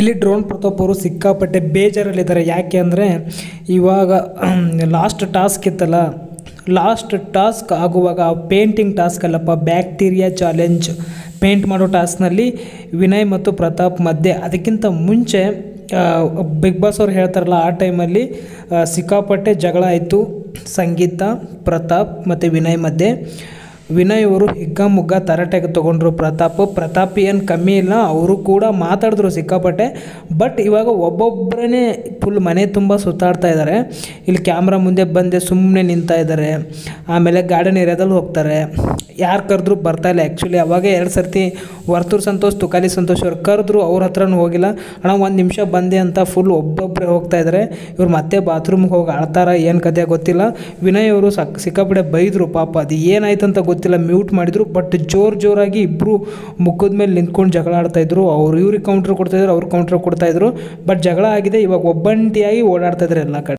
ಇಲ್ಲಿ ಡ್ರೋನ್ ಪ್ರತಾಪ್ ಅವರು ಸಿಕ್ಕಾಪಟ್ಟೆ ಬೇಜಾರಲ್ಲಿದ್ದಾರೆ. ಯಾಕೆ ಅಂದರೆ ಇವಾಗ ಲಾಸ್ಟ್ ಟಾಸ್ಕ್ ಇತ್ತಲ್ಲ, ಲಾಸ್ಟ್ ಟಾಸ್ಕ್ ಆಗುವಾಗ ಪೇಂಟಿಂಗ್ ಟಾಸ್ಕ್ ಅಲ್ಲಪ್ಪ, ಬ್ಯಾಕ್ಟೀರಿಯಾ ಚಾಲೆಂಜ್ ಪೇಂಟ್ ಮಾಡೋ ಟಾಸ್ಕ್ನಲ್ಲಿ ವಿನಯ್ ಮತ್ತು ಪ್ರತಾಪ್ ಮಧ್ಯೆ ಅದಕ್ಕಿಂತ ಮುಂಚೆ ಬಿಗ್ ಬಾಸ್ ಅವ್ರು ಹೇಳ್ತಾರಲ್ಲ ಆ ಟೈಮಲ್ಲಿ ಸಿಕ್ಕಾಪಟ್ಟೆ ಜಗಳ ಆಯಿತು. ಸಂಗೀತ, ಪ್ರತಾಪ್ ಮತ್ತು ವಿನಯ್ ಮಧ್ಯೆ. ವಿನಯ್ ಅವರು ಹಿಗ್ಗಾಮುಗ್ಗ ತರಾಟೆಗೆ ತೊಗೊಂಡ್ರು. ಪ್ರತಾಪ್ ಏನು ಕಮ್ಮಿ ಇಲ್ಲ, ಅವರು ಕೂಡ ಮಾತಾಡಿದ್ರು ಸಿಕ್ಕಾಪಟ್ಟೆ. ಬಟ್ ಇವಾಗ ಒಬ್ಬೊಬ್ಬರೇ ಫುಲ್ ಮನೆ ತುಂಬ ಸುತ್ತಾಡ್ತಾ ಇದ್ದಾರೆ. ಇಲ್ಲಿ ಕ್ಯಾಮ್ರಾ ಮುಂದೆ ಬಂದೆ ಸುಮ್ಮನೆ ನಿಂತಾ ಇದ್ದಾರೆ. ಆಮೇಲೆ ಗಾರ್ಡನ್ ಏರಿಯಾದಲ್ಲಿ ಹೋಗ್ತಾರೆ. ಯಾರು ಕರೆದ್ರು ಬರ್ತಾಯಿಲ್ಲ. ಆ್ಯಕ್ಚುಲಿ ಅವಾಗ 2 ಸರ್ತಿ ವರ್ತೂರು ಸಂತೋಷ್, ತುಕಾಲಿ ಸಂತೋಷ್ ಅವ್ರು ಕರೆದ್ರು, ಅವ್ರ ಹತ್ರನೂ ಹೋಗಿಲ್ಲ. ಅಣ್ಣ 1 ನಿಮಿಷ ಬಂದೆ ಅಂತ ಫುಲ್ ಒಬ್ಬೊಬ್ಬರೇ ಹೋಗ್ತಾ ಇದ್ದಾರೆ. ಇವ್ರು ಮತ್ತೆ ಬಾತ್ರೂಮ್ಗೆ ಹೋಗಿ ಆಡ್ತಾರ, ಏನು ಕಥೆ ಗೊತ್ತಿಲ್ಲ. ವಿನಯ್ ಅವರು ಸಿಕ್ಕಾಪಟ್ಟೆ ಬೈದರು. ಪಾಪ ಅದು ಏನಾಯ್ತು ಅಂತ ಗೊತ್ತಿಲ್ಲ, ಮ್ಯೂಟ್ ಮಾಡಿದರು. ಬಟ್ ಜೋರಾಗಿ ಇಬ್ಬರು ಮುಖದ ಮೇಲೆ ನಿಂತ್ಕೊಂಡು ಜಗಳ ಆಡ್ತಾಯಿದ್ರು. ಅವ್ರು ಇವ್ರಿಗೆ ಕೌಂಟ್ರ್ ಕೊಡ್ತಾಯಿದ್ರು, ಅವ್ರು ಕೌಂಟ್ರ್ ಕೊಡ್ತಾಯಿದ್ರು. ಬಟ್ ಜಗಳ ಆಗಿದೆ. ಇವಾಗ ಒಬ್ಬಂಟಿಯಾಗಿ ಓಡಾಡ್ತಾಯಿದ್ರು ಎಲ್ಲ ಕಡೆ.